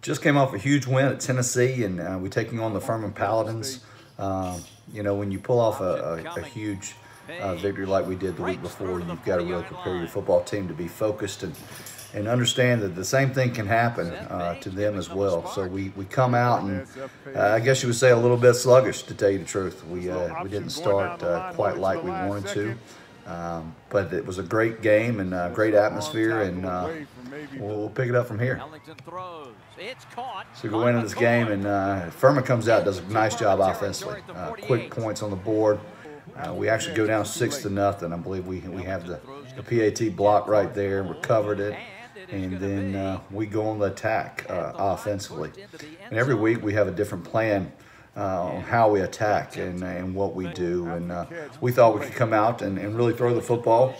Just came off a huge win at Tennessee, and we're taking on the Furman Paladins. You know, when you pull off a huge victory like we did the week before, you've got to really prepare your football team to be focused and understand that the same thing can happen to them as well. So we come out and I guess you would say a little bit sluggish, to tell you the truth. We didn't start quite like we wanted to, but it was a great game and a great atmosphere, and we'll pick it up from here. So we go into this game, and Furman comes out, does a nice job offensively. Quick points on the board. We actually go down 6-0. I believe we have the PAT block right there, recovered it, and then we go on the attack offensively. And every week we have a different plan on how we attack and what we do. And we thought we could come out and really throw the football,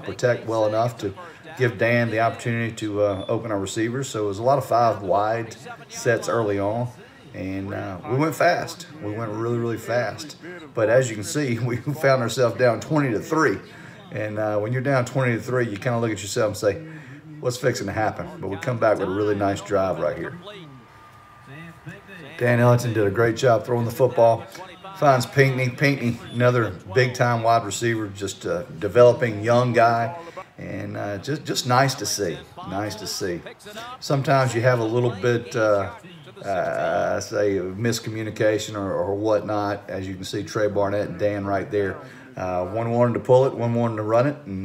protect well enough to give Dan the opportunity to open our receivers. So it was a lot of 5 wide sets early on. And we went fast. We went really, really fast. But as you can see, we found ourselves down 20-3. And when you're down 20-3, you kind of look at yourself and say, what's fixing to happen? But we come back with a really nice drive right here. Dan Ellington did a great job throwing the football. Finds Pinckney. Pinckney, another big-time wide receiver, just a developing young guy. And just nice to see. Nice to see. Sometimes you have a little bit, say, miscommunication or whatnot. As you can see, Trey Barnett and Dan right there. One wanted to pull it, one wanted to run it, and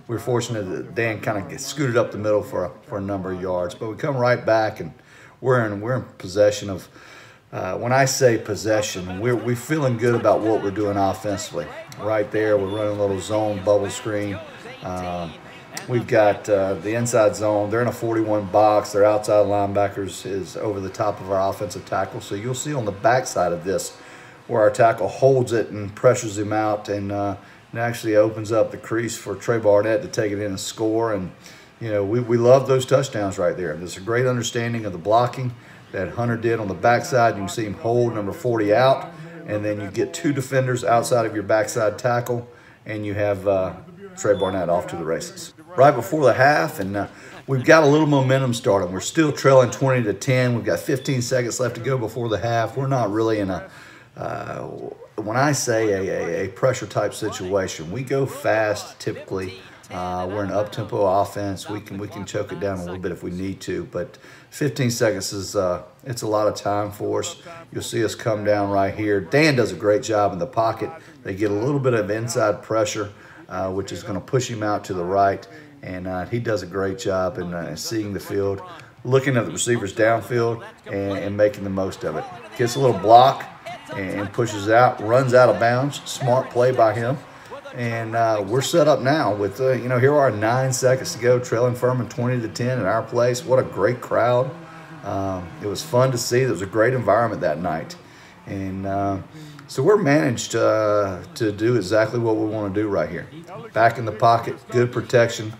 we were fortunate that Dan kind of scooted up the middle for a number of yards. But we come right back, and we're in possession of. When I say possession, we're feeling good about what we're doing offensively. Right there, we're running a little zone bubble screen. We've got the inside zone. They're in a 41 box. Their outside linebackers is over the top of our offensive tackle. So you'll see on the backside of this where our tackle holds it and pressures him out, and actually opens up the crease for Trey Barnett to take it in and score. And, you know, we love those touchdowns right there. There's a great understanding of the blocking that Hunter did on the backside. You can see him hold number 40 out, and then you get 2 defenders outside of your backside tackle, and you have Trey Barnett off to the races. Right before the half, and we've got a little momentum starting. We're still trailing 20-10. We've got 15 seconds left to go before the half. We're not really in a, when I say a pressure type situation, we go fast typically. We're an up-tempo offense. We can choke it down a little bit if we need to, but 15 seconds is it's a lot of time for us. You'll see us come down right here. Dan does a great job in the pocket. They get a little bit of inside pressure, which is going to push him out to the right, and he does a great job in seeing the field, looking at the receivers downfield, and making the most of it. Gets a little block and pushes out, runs out of bounds. Smart play by him. And we're set up now with, you know, here are 9 seconds to go, trailing Furman 20-10 at our place. What a great crowd. It was fun to see. There was a great environment that night. And so we're managed to do exactly what we want to do right here. Back in the pocket, good protection.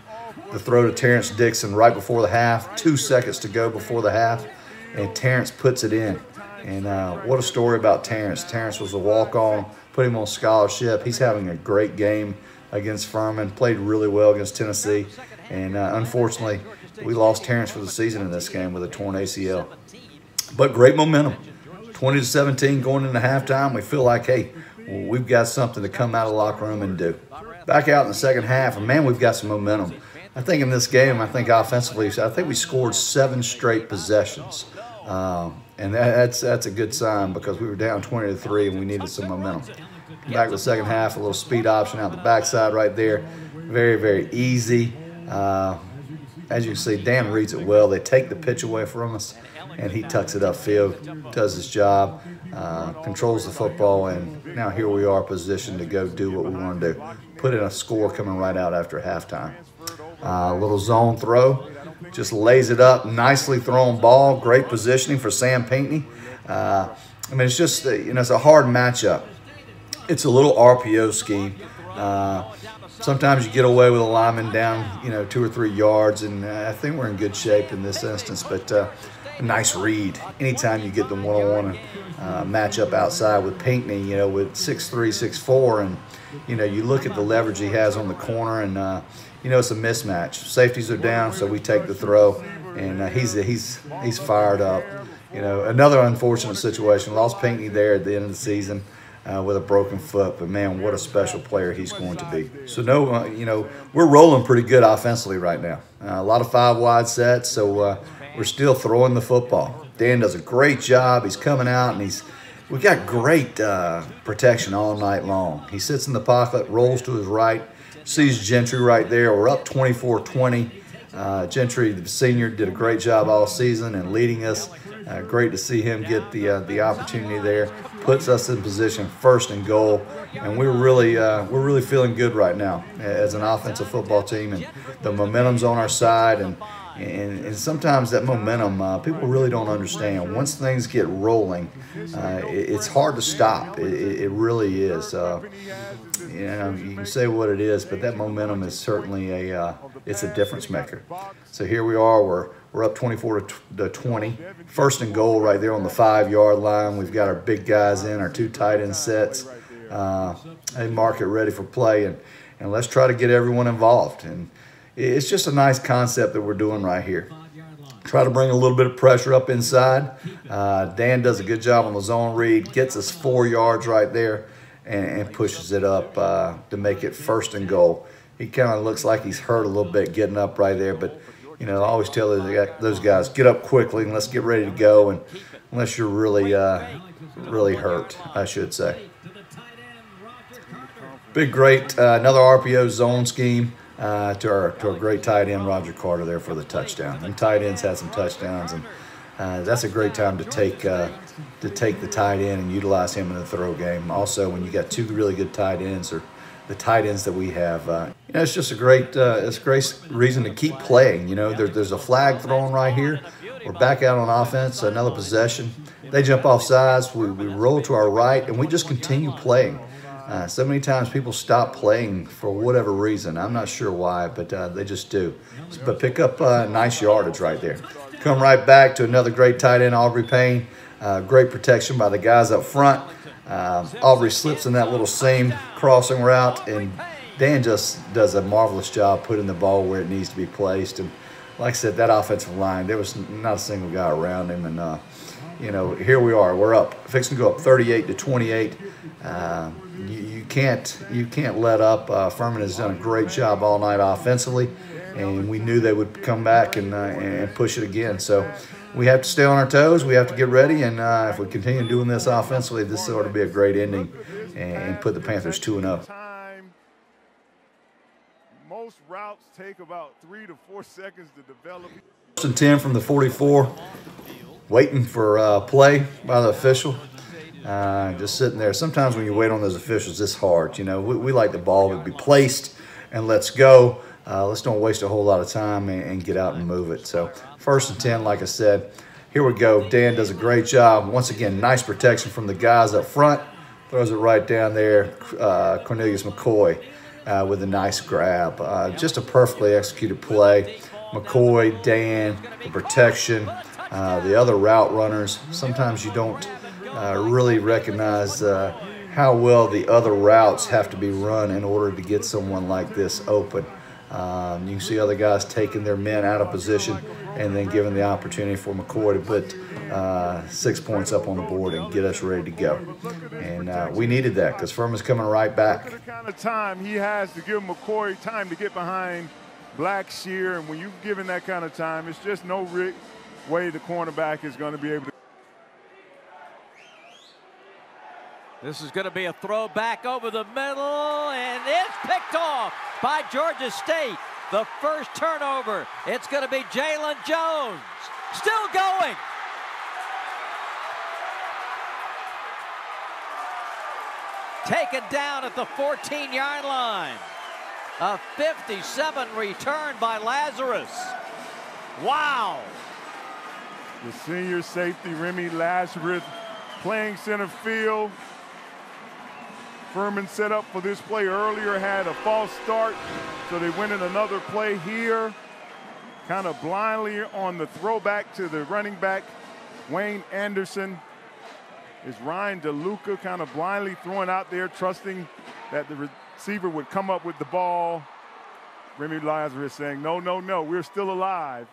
The throw to Terrence Dixon right before the half, 2 seconds to go before the half, and Terrence puts it in. And what a story about Terrence. Terrence was a walk-on, put him on scholarship. He's having a great game against Furman, played really well against Tennessee. And unfortunately, we lost Terrence for the season in this game with a torn ACL. But great momentum. 20-17 going into halftime. We feel like, hey, we've got something to come out of the locker room and do. Back out in the second half, and man, we've got some momentum. I think in this game, I think offensively, I think we scored 7 straight possessions. And that's a good sign, because we were down 20-3 and we needed some momentum. Back to the second half, a little speed option out the backside right there. Very, very easy. As you can see, Dan reads it well. They take the pitch away from us, and he tucks it upfield, does his job, controls the football, and now here we are positioned to go do what we want to do. Put in a score coming right out after halftime. A little zone throw. Just lays it up, nicely thrown ball, great positioning for Sam Pinckney. I mean, it's just, you know, it's a hard matchup. It's a little RPO scheme. Sometimes you get away with a lineman down, you know, 2 or 3 yards, and I think we're in good shape in this instance. But a nice read. Anytime you get the one-on-one matchup outside with Pinckney, you know, with 6'3", 6'4", and, you know, you look at the leverage he has on the corner, and you know, it's a mismatch. Safeties are down, so we take the throw. and he's fired up. You know, another unfortunate situation. Lost Pinckney there at the end of the season with a broken foot, but man, what a special player he's going to be. So no, you know, we're rolling pretty good offensively right now. A lot of 5 wide sets, so we're still throwing the football. Dan does a great job. He's coming out and we got great protection all night long. He sits in the pocket, rolls to his right, sees Gentry right there. We're up 24-20. Gentry, the senior, did a great job all season and leading us. Great to see him get the opportunity there. Puts us in position, 1st and goal, and we're really feeling good right now as an offensive football team, and the momentum's on our side. And sometimes that momentum, people really don't understand. Once things get rolling, it's hard to stop. It really is. You know, you can say what it is, but that momentum is certainly it's a difference maker. So here we are. We're up 24-20. 1st and goal right there on the 5-yard line. We've got our big guys in, our 2 tight end sets. They mark it ready for play, and let's try to get everyone involved. And it's just a nice concept that we're doing right here. Try to bring a little bit of pressure up inside. Dan does a good job on the zone read, gets us 4 yards right there, and pushes it up to make it 1st and goal. He kind of looks like he's hurt a little bit getting up right there, but you know, I always tell those guys, get up quickly and let's get ready to go, and unless you're really hurt, I should say. Big, great, another RPO zone scheme to our great tight end, Roger Carter, there for the touchdown. And tight ends had some touchdowns, and that's a great time to take the tight end and utilize him in the throw game. Also, when you got 2 really good tight ends, or the tight ends that we have, you know, it's just a great reason to keep playing. You know, there's a flag thrown right here. We're back out on offense, another possession. They jump off sides. We roll to our right, and we just continue playing. So many times people stop playing for whatever reason. I'm not sure why, but they just do. But pick up nice yardage right there. Come right back to another great tight end, Aubrey Payne. Great protection by the guys up front. Aubrey slips in that little seam crossing route, and Dan just does a marvelous job putting the ball where it needs to be placed. And like I said, that offensive line, there was not a single guy around him. And, you know, here we are. We're up, fixing to go up 38-28. You can't let up. Furman has done a great job all night offensively, and we knew they would come back and push it again. So we have to stay on our toes. We have to get ready, and if we continue doing this offensively, this ought to be a great ending and put the Panthers 2-0. Most routes take about 3 to 4 seconds to develop. 1st and 10 from the 44, waiting for play by the official. Just sitting there. Sometimes when you wait on those officials, it's hard. You know, we like the ball to be placed and let's go. Let's don't waste a whole lot of time and get out and move it. So 1st and 10, like I said, here we go. Dan does a great job. Once again, nice protection from the guys up front. Throws it right down there. Cornelius McCoy with a nice grab. Just a perfectly executed play. McCoy, Dan, the protection, the other route runners. Sometimes you don't really recognize how well the other routes have to be run in order to get someone like this open. You can see other guys taking their men out of position and then giving the opportunity for McCoy to put 6 points up on the board and get us ready to go. And we needed that because Furman's coming right back. The kind of time he has to give McCoy time to get behind Blackshear, and when you're given that kind of time, it's just no way the cornerback is going to be able to. This is going to be a throw back over the middle, and it's picked off by Georgia State. The first turnover. It's going to be Jalen Jones. Still going. Taken down at the 14-yard line. A 57 return by Lazarus. Wow. The senior safety, Remy Lazarus, playing center field. Furman set up for this play earlier, had a false start, so they went in another play here. Kind of blindly on the throwback to the running back, Wayne Anderson. Is Ryan DeLuca kind of blindly throwing out there, trusting that the receiver would come up with the ball. Remy Lazarus saying, no, no, no, we're still alive.